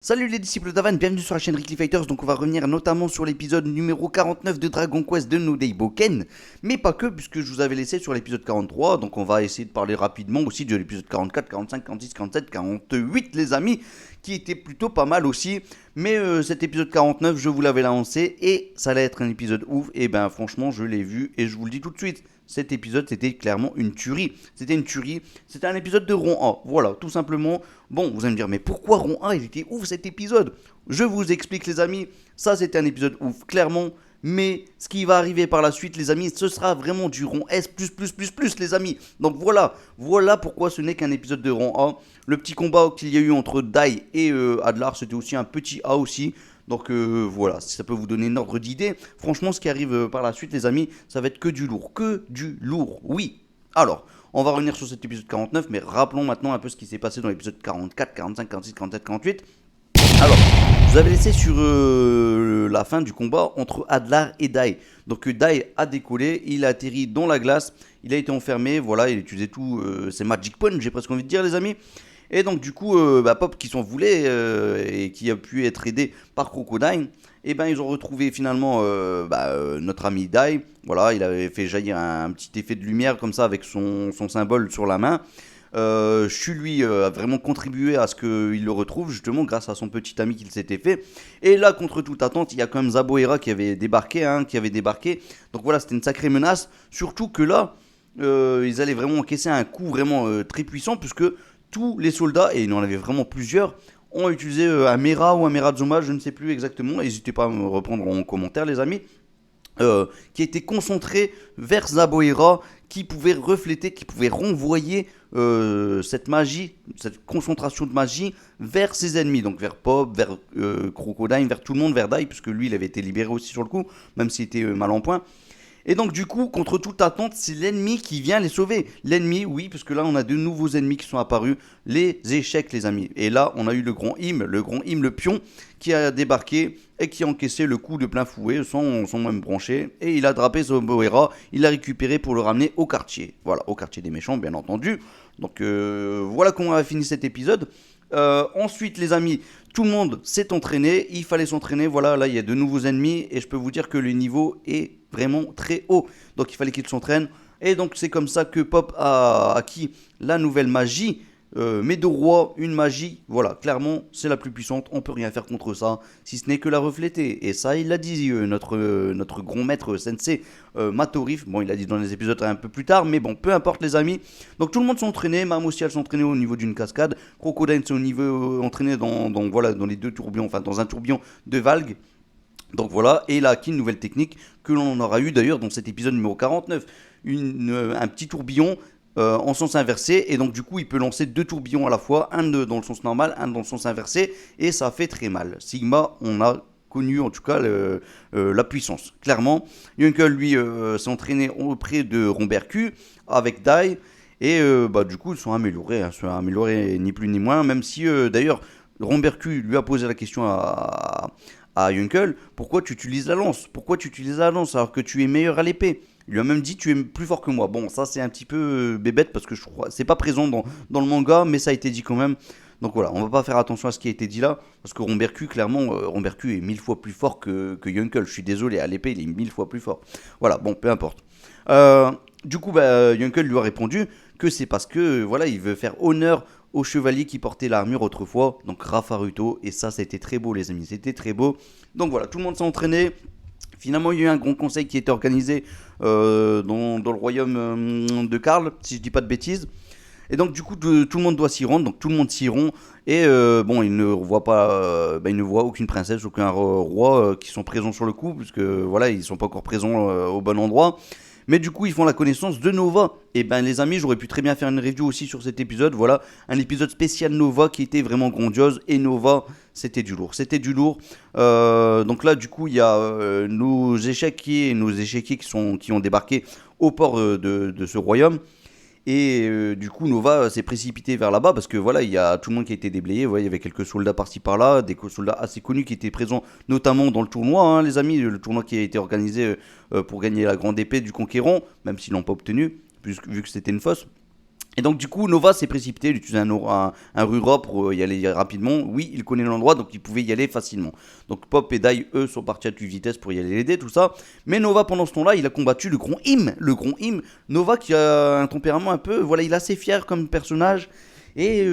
Salut les disciples d'Avan, bienvenue sur la chaîne Ricky Fighters. Donc on va revenir notamment sur l'épisode numéro 49 de Dragon Quest de No Day Boken. Mais pas que, puisque je vous avais laissé sur l'épisode 43. Donc on va essayer de parler rapidement aussi de l'épisode 44, 45, 46, 47, 48 les amis, qui était plutôt pas mal aussi. Mais cet épisode 49, je vous l'avais lancé et ça allait être un épisode ouf. Et ben franchement je l'ai vu et je vous le dis tout de suite. Cet épisode, c'était clairement une tuerie. C'était une tuerie. C'était un épisode de rond A. Voilà, tout simplement. Bon, vous allez me dire, mais pourquoi rond A, il était ouf cet épisode? Je vous explique, les amis. Ça, c'était un épisode ouf, clairement. Mais ce qui va arriver par la suite, les amis, ce sera vraiment du rond S, les amis. Donc voilà pourquoi ce n'est qu'un épisode de rond A. Le petit combat qu'il y a eu entre Dai et Adlar, c'était aussi un petit A aussi. Donc voilà, si ça peut vous donner un ordre d'idée. Franchement, ce qui arrive par la suite, les amis, ça va être que du lourd. Que du lourd, oui. Alors, on va revenir sur cet épisode 49, mais rappelons maintenant un peu ce qui s'est passé dans l'épisode 44, 45, 46, 47, 48. Alors, je vous avais laissé sur la fin du combat entre Adlar et Dai. Donc Dai a décollé, il a atterri dans la glace, il a été enfermé, voilà, il utilisait tout ses Magic Points, j'ai presque envie de dire, les amis. Et donc du coup, Pop qui s'en voulait et qui a pu être aidé par Crocodile, et ben ils ont retrouvé finalement notre ami Dai. Voilà, il avait fait jaillir un petit effet de lumière comme ça avec son symbole sur la main. Shu lui a vraiment contribué à ce qu'il le retrouve justement grâce à son petit ami qu'il s'était fait. Et là, contre toute attente, il y a quand même Zaboera qui avait débarqué, Donc voilà, c'était une sacrée menace. Surtout que là, ils allaient vraiment encaisser un coup vraiment très puissant puisque tous les soldats, et il en avait vraiment plusieurs, ont utilisé un Mera ou un Merazuma, je ne sais plus exactement. N'hésitez pas à me reprendre en commentaire, les amis. Qui était concentré vers Zaboera, qui pouvait refléter, qui pouvait renvoyer cette magie, cette concentration de magie vers ses ennemis, donc vers Pop, vers Crocodile, vers tout le monde, vers Dai, puisque lui il avait été libéré aussi sur le coup, même s'il était mal en point. Et donc du coup, contre toute attente, c'est l'ennemi qui vient les sauver. L'ennemi, oui, parce que là on a de nouveaux ennemis qui sont apparus, les échecs les amis. Et là on a eu le grand Im, le pion, qui a débarqué et qui a encaissé le coup de plein fouet sans même brancher. Et il a drapé Zoboera, il l'a récupéré pour le ramener au quartier. Voilà, au quartier des méchants bien entendu. Donc voilà comment on a fini cet épisode. Ensuite, les amis, tout le monde s'est entraîné. Il fallait s'entraîner. Voilà, là, il y a de nouveaux ennemis. Et je peux vous dire que le niveau est vraiment très haut. Donc, il fallait qu'il s'entraîne. Et donc, c'est comme ça que Pop a acquis la nouvelle magie. Roi, une magie, voilà, clairement, c'est la plus puissante, on peut rien faire contre ça, si ce n'est que la refléter. Et ça, il l'a dit, notre grand maître sensei Matorif. Bon, il l'a dit dans les épisodes un peu plus tard, mais bon, peu importe, les amis. Donc, tout le monde s'est entraîné, Mam aussi, elle s'est entraînée au niveau d'une cascade, Crocodile s'est entraîné voilà, dans les deux tourbillons, enfin, dans un tourbillon de valgues. Donc voilà, et il a acquis une nouvelle technique que l'on aura eu d'ailleurs dans cet épisode numéro 49. Un petit tourbillon en sens inversé, et donc du coup il peut lancer deux tourbillons à la fois, dans le sens normal, un dans le sens inversé, et ça fait très mal. Sigma, on a connu en tout cas la puissance, clairement. Yunkel lui s'est entraîné auprès de Rombercu avec Dai, et du coup ils sont améliorés, ni plus ni moins, même si d'ailleurs Rombercu lui a posé la question à Yunkel, pourquoi tu utilises la lance? Pourquoi tu utilises la lance alors que tu es meilleur à l'épée? Il lui a même dit tu es plus fort que moi. Bon, ça c'est un petit peu bébête parce que je crois c'est pas présent dans le manga, mais ça a été dit quand même. Donc voilà, on va pas faire attention à ce qui a été dit là, parce que Rombercu, clairement, Rombercu est 1000 fois plus fort que Yunkel. Je suis désolé, à l'épée, il est 1000 fois plus fort. Voilà, bon, peu importe. Du coup, Yunkel lui a répondu que c'est parce que voilà, il veut faire honneur au chevalier qui portait l'armure autrefois, donc Rafaruto, et ça, c'était très beau, les amis, c'était très beau. Donc voilà, tout le monde s'est entraîné. Finalement, il y a eu un grand conseil qui était organisé dans le royaume de Karl, si je dis pas de bêtises. Et donc du coup tout le monde doit s'y rendre, donc tout le monde s'y rend. Et bon, il ne voit pas, il ne voit aucune princesse, aucun roi qui sont présents sur le coup, puisque voilà, ils sont pas encore présents au bon endroit. Mais du coup, ils font la connaissance de Nova. Et ben, les amis, j'aurais pu très bien faire une review aussi sur cet épisode. Voilà, un épisode spécial Nova qui était vraiment grandiose. Et Nova, c'était du lourd. C'était du lourd. Donc là, du coup, il y a nos échiquiers qui ont débarqué au port de ce royaume. Et du coup, Nova s'est précipité vers là-bas parce que voilà, il y a tout le monde qui a été déblayé. Voilà, il y avait quelques soldats par-ci par-là, des soldats assez connus qui étaient présents, notamment dans le tournoi, hein, les amis. Le tournoi qui a été organisé pour gagner la grande épée du conquérant, même s'ils l'ont pas obtenu, vu que c'était une fausse. Et donc du coup Nova s'est précipité, il utilisait un Rura pour y aller rapidement. Oui, il connaît l'endroit donc il pouvait y aller facilement. Donc Pop et Dai eux sont partis à toute vitesse pour y aller l'aider, tout ça. Mais Nova pendant ce temps-là il a combattu le Grand Im. Le Grand Im, Nova qui a un tempérament un peu, voilà, il est assez fier comme personnage. Et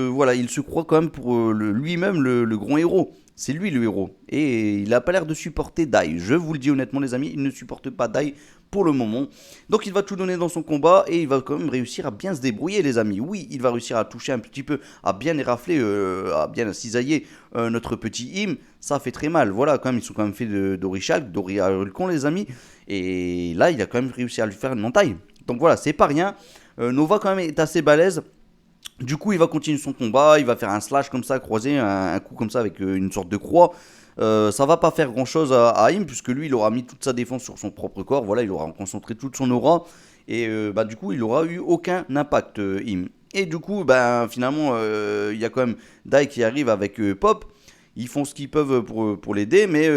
voilà, il se croit quand même pour lui-même le grand héros. C'est lui le héros. Et il n'a pas l'air de supporter Dai. Je vous le dis honnêtement les amis, il ne supporte pas Dai pour le moment. Donc il va tout donner dans son combat et il va quand même réussir à bien se débrouiller les amis. Oui, il va réussir à toucher un petit peu, à bien érafler, à bien cisailler notre petit Im. Ça fait très mal. Voilà, quand même, ils sont quand même faits d'Orichalk, d'Orichalcon les amis. Et là, il a quand même réussi à lui faire une entaille. Donc voilà, c'est pas rien. Nova quand même est assez balèze. Du coup, il va continuer son combat, il va faire un slash comme ça, croisé, un coup comme ça avec une sorte de croix. Ça va pas faire grand chose à Im, puisque lui, il aura mis toute sa défense sur son propre corps. Voilà, il aura concentré toute son aura. Et bah, du coup, il aura eu aucun impact, Im. Et du coup, bah, finalement, il y a quand même Dai qui arrive avec Pop. Ils font ce qu'ils peuvent pour l'aider, mais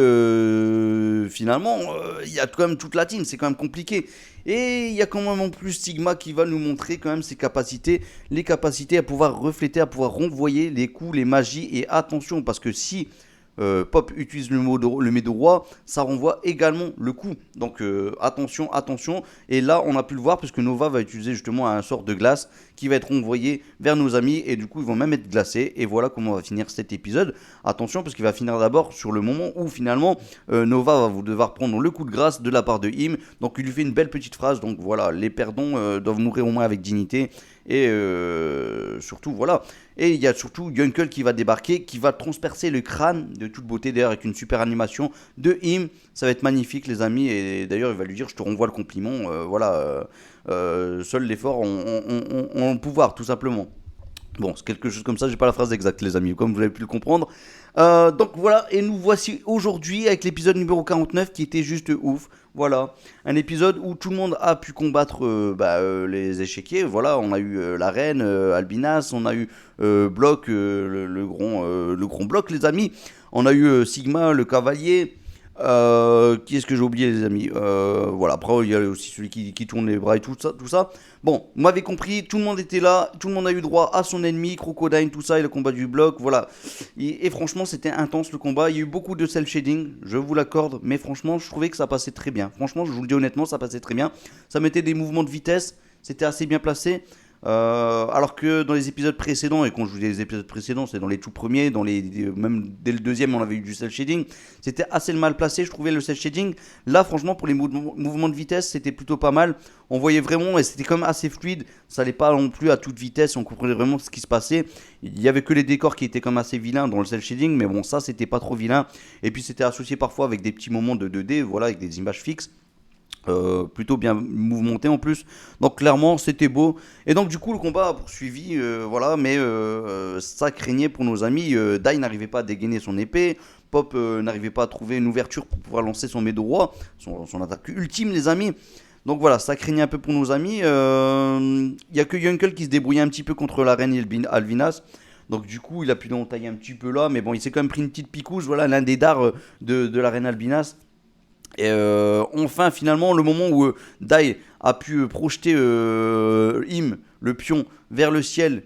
finalement, il y a quand même toute la team, c'est quand même compliqué. Et il y a quand même en plus Sigma qui va nous montrer quand même ses capacités, les capacités à pouvoir refléter, à pouvoir renvoyer les coups, les magies. Et attention, parce que si Pop utilise le Médoroy, ça renvoie également le coup. Donc attention, attention. Et là, on a pu le voir parce que Nova va utiliser justement un sort de glace qui va être renvoyé vers nos amis. Et du coup, ils vont même être glacés. Et voilà comment on va finir cet épisode. Attention, parce qu'il va finir d'abord sur le moment où finalement Nova va vous devoir prendre le coup de grâce de la part de Im. Donc il lui fait une belle petite phrase. Donc voilà, les perdants doivent mourir au moins avec dignité. Et surtout, voilà. Et il y a surtout Yunkel qui va débarquer, qui va transpercer le crâne de toute beauté, d'ailleurs, avec une super animation de Im. Ça va être magnifique, les amis. Et d'ailleurs, il va lui dire je te renvoie le compliment. Voilà. Seul l'effort ont le pouvoir, tout simplement. Bon, c'est quelque chose comme ça, j'ai pas la phrase exacte, les amis, comme vous avez pu le comprendre. Donc voilà, et nous voici aujourd'hui avec l'épisode numéro 49 qui était juste ouf. Voilà, un épisode où tout le monde a pu combattre les échiquiers. Voilà, on a eu la reine, Albinas, on a eu Bloc, le grand Bloc, les amis. On a eu Sigma, le cavalier. Qui est-ce que j'ai oublié les amis, voilà, après il y a aussi celui qui tourne les bras et tout ça. Bon, vous m'avez compris, tout le monde était là, tout le monde a eu droit à son ennemi, Crocodile, tout ça, et le combat du bloc, voilà. Et franchement c'était intense le combat, il y a eu beaucoup de cel shading, je vous l'accorde, mais franchement je trouvais que ça passait très bien. Franchement je vous le dis honnêtement, ça passait très bien. Ça mettait des mouvements de vitesse, c'était assez bien placé. Alors que dans les épisodes précédents, et quand je vous dis les épisodes précédents, c'est dans les tout premiers, même dès le deuxième, on avait eu du cel shading. C'était assez mal placé, je trouvais le cel shading. Là, franchement, pour les mouvements de vitesse, c'était plutôt pas mal. On voyait vraiment, et c'était quand même assez fluide. Ça allait pas non plus à toute vitesse, on comprenait vraiment ce qui se passait. Il y avait que les décors qui étaient comme assez vilains dans le cel shading, mais bon, ça, c'était pas trop vilain. Et puis, c'était associé parfois avec des petits moments de 2D, voilà, avec des images fixes. Plutôt bien mouvementé en plus, donc clairement c'était beau. Et donc du coup le combat a poursuivi, voilà, mais ça craignait pour nos amis. Dai n'arrivait pas à dégainer son épée, Pop n'arrivait pas à trouver une ouverture pour pouvoir lancer son Médoroy, son attaque ultime les amis. Donc voilà, ça craignait un peu pour nos amis. Il y a que Yunkel qui se débrouillait un petit peu contre la reine Alvinas. Donc du coup il a pu l'entailler un petit peu là, mais bon il s'est quand même pris une petite picouche, voilà, l'un des dards de la reine Albinas. Et enfin, finalement, le moment où Dai a pu projeter Im, le pion, vers le ciel,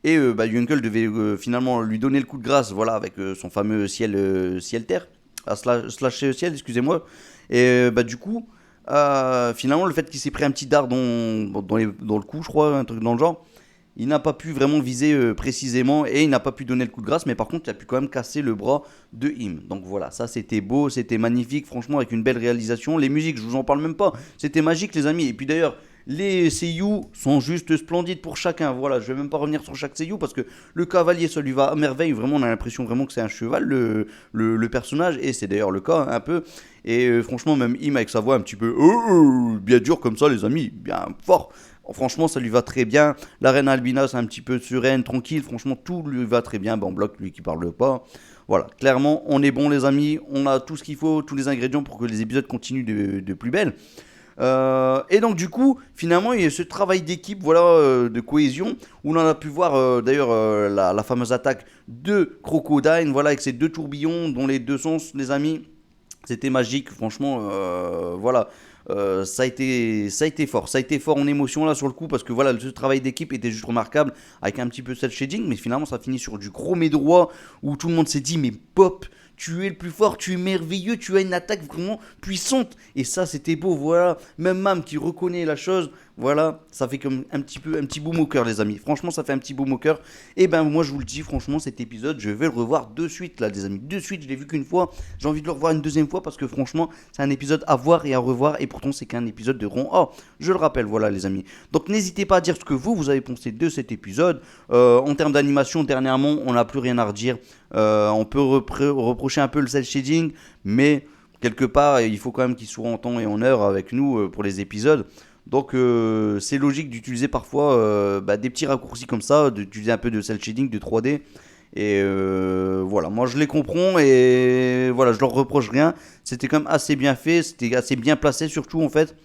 et Yunkel devait finalement lui donner le coup de grâce, voilà, avec son fameux ciel-terre, slash ciel, excusez-moi. Et du coup, finalement, le fait qu'il s'est pris un petit dard dans le cou, je crois, un truc dans le genre, il n'a pas pu vraiment viser précisément et il n'a pas pu donner le coup de grâce, mais par contre il a pu quand même casser le bras de Im. Donc voilà, ça c'était beau, c'était magnifique, franchement avec une belle réalisation. Les musiques, je vous en parle même pas, c'était magique les amis. Et puis d'ailleurs, les seiyuu sont juste splendides pour chacun. Voilà, je vais même pas revenir sur chaque seiyuu parce que le cavalier, ça lui va à merveille. Vraiment, on a l'impression vraiment que c'est un cheval, le personnage, et c'est d'ailleurs le cas un peu. Et franchement, même Im avec sa voix un petit peu bien dure comme ça, les amis, bien fort. Franchement, ça lui va très bien. La reine Albina, c'est un petit peu sereine, tranquille. Franchement, tout lui va très bien. Ben, Bloc, lui qui parle pas. Voilà, clairement, on est bon, les amis. On a tout ce qu'il faut, tous les ingrédients pour que les épisodes continuent de plus belle. Et donc, du coup, finalement, il y a ce travail d'équipe, voilà, de cohésion, où on en a pu voir d'ailleurs la fameuse attaque de Crocodile, voilà, avec ces deux tourbillons dans les deux sens, les amis. C'était magique, franchement, voilà. ça a été fort en émotion là sur le coup parce que voilà, ce travail d'équipe était juste remarquable avec un petit peu cel shading, mais finalement ça finit sur du gros mais droit où tout le monde s'est dit mais Pop, tu es le plus fort, tu es merveilleux, tu as une attaque vraiment puissante. Et ça, c'était beau, voilà. Même Mam qui reconnaît la chose, voilà, ça fait comme un petit boum au cœur, les amis. Franchement, ça fait un petit boum au cœur. Et ben, moi, je vous le dis, franchement, cet épisode, je vais le revoir de suite, là, les amis. De suite, je l'ai vu qu'une fois. J'ai envie de le revoir une deuxième fois parce que, franchement, c'est un épisode à voir et à revoir. Et pourtant, c'est qu'un épisode de rond. Oh, je le rappelle, voilà, les amis. Donc, n'hésitez pas à dire ce que vous avez pensé de cet épisode. En termes d'animation, dernièrement, on n'a plus rien à redire. On peut reprocher un peu le cel shading, mais quelque part, il faut quand même qu'il soit en temps et en heure avec nous pour les épisodes. Donc c'est logique d'utiliser parfois des petits raccourcis comme ça, d'utiliser un peu de cel shading, de 3D. Et voilà, moi je les comprends et voilà, je leur reproche rien. C'était quand même assez bien fait, c'était assez bien placé surtout en fait.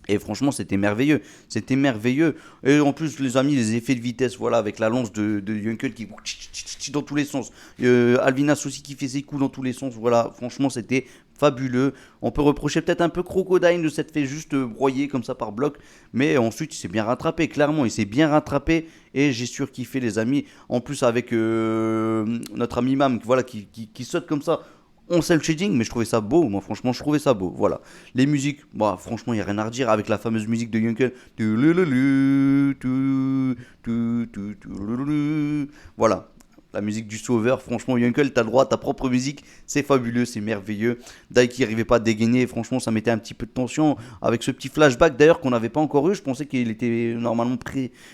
Et franchement, c'était merveilleux. C'était merveilleux. Et en plus, les amis, les effets de vitesse, voilà, avec la lance de Yunkel qui dans tous les sens. Alvinas aussi qui fait ses coups dans tous les sens. Voilà, franchement, c'était fabuleux. On peut reprocher peut-être un peu Crocodile de s'être fait juste broyer comme ça par bloc. Mais ensuite, il s'est bien rattrapé, clairement. Il s'est bien rattrapé. Et j'ai surkiffé, les amis. En plus, avec notre ami Mam, voilà, qui saute comme ça. On sait le shading, mais je trouvais ça beau. Moi, franchement, je trouvais ça beau. Voilà. Les musiques, bah, franchement, il n'y a rien à redire avec la fameuse musique de Yunkel. Voilà. La musique du sauveur, franchement, Yunkel, t'as le droit à ta propre musique. C'est fabuleux, c'est merveilleux. Dai qui n'arrivait pas à dégainer, franchement, ça mettait un petit peu de tension. Avec ce petit flashback d'ailleurs qu'on n'avait pas encore eu. Je pensais qu'il était normalement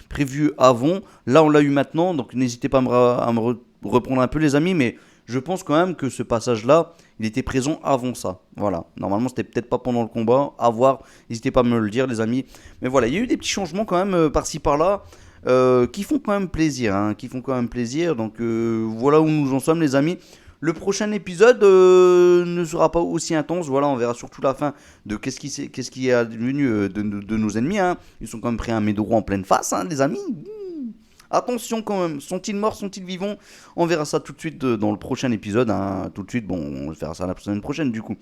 prévu avant. Là, on l'a eu maintenant. Donc, n'hésitez pas à me reprendre un peu, les amis. Mais je pense quand même que ce passage-là, il était présent avant ça. Voilà. Normalement, c'était peut-être pas pendant le combat. À voir. N'hésitez pas à me le dire, les amis. Mais voilà, il y a eu des petits changements quand même par-ci par-là. Qui font quand même plaisir. Qui font quand même plaisir. Donc voilà où nous en sommes, les amis. Le prochain épisode ne sera pas aussi intense. Voilà, on verra surtout la fin de qu'est-ce qui est advenu de nos ennemis. Ils sont quand même pris un Medoro en pleine face, les amis. Attention quand même, sont-ils morts, sont-ils vivants? On verra ça tout de suite dans le prochain épisode. Tout de suite, bon, on verra ça la semaine prochaine du coup.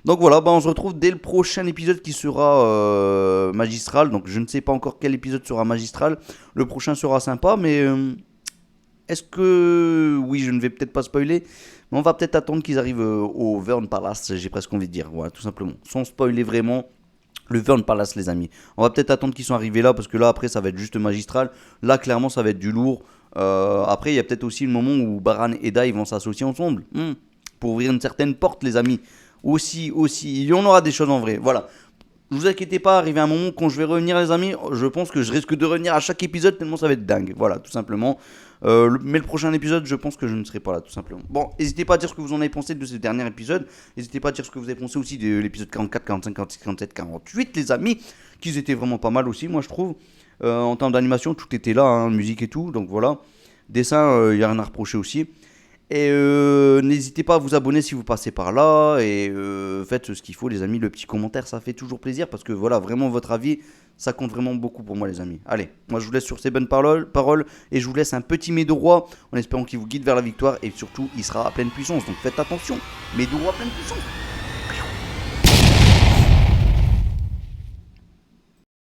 Donc voilà, on se retrouve dès le prochain épisode qui sera magistral. Donc je ne sais pas encore quel épisode sera magistral. Le prochain sera sympa, mais est-ce que... Oui, je ne vais peut-être pas spoiler, mais on va peut-être attendre qu'ils arrivent au Vern Palace, j'ai presque envie de dire. Voilà, tout simplement. Sans spoiler vraiment. Le Vern Palace, les amis. On va peut-être attendre qu'ils soient arrivés là, parce que là, après, ça va être juste magistral. Là, clairement, ça va être du lourd. Après, il y a peut-être aussi le moment où Baran et Dai vont s'associer ensemble. Pour ouvrir une certaine porte, les amis. Aussi. Il y en aura des choses en vrai. Voilà. Ne vous inquiétez pas, arrivé un moment quand je vais revenir, les amis, je pense que je risque de revenir à chaque épisode tellement ça va être dingue. Voilà, tout simplement. Mais le prochain épisode, je pense que je ne serai pas là, tout simplement. Bon, n'hésitez pas à dire ce que vous en avez pensé de ce dernier épisode. N'hésitez pas à dire ce que vous avez pensé aussi de l'épisode 44, 45, 46, 47, 48, les amis. Qu'ils étaient vraiment pas mal aussi, moi je trouve. En termes d'animation, tout était là, musique et tout. Donc voilà. Dessin, il n'y a rien à reprocher aussi. Et n'hésitez pas à vous abonner si vous passez par là. Et faites ce qu'il faut, les amis. Le petit commentaire, ça fait toujours plaisir. Parce que voilà, vraiment, votre avis, ça compte vraiment beaucoup pour moi, les amis. Allez, moi je vous laisse sur ces bonnes paroles. Et je vous laisse un petit Médorois en espérant qu'il vous guide vers la victoire. Et surtout, il sera à pleine puissance. Donc faites attention. Médorois à pleine puissance.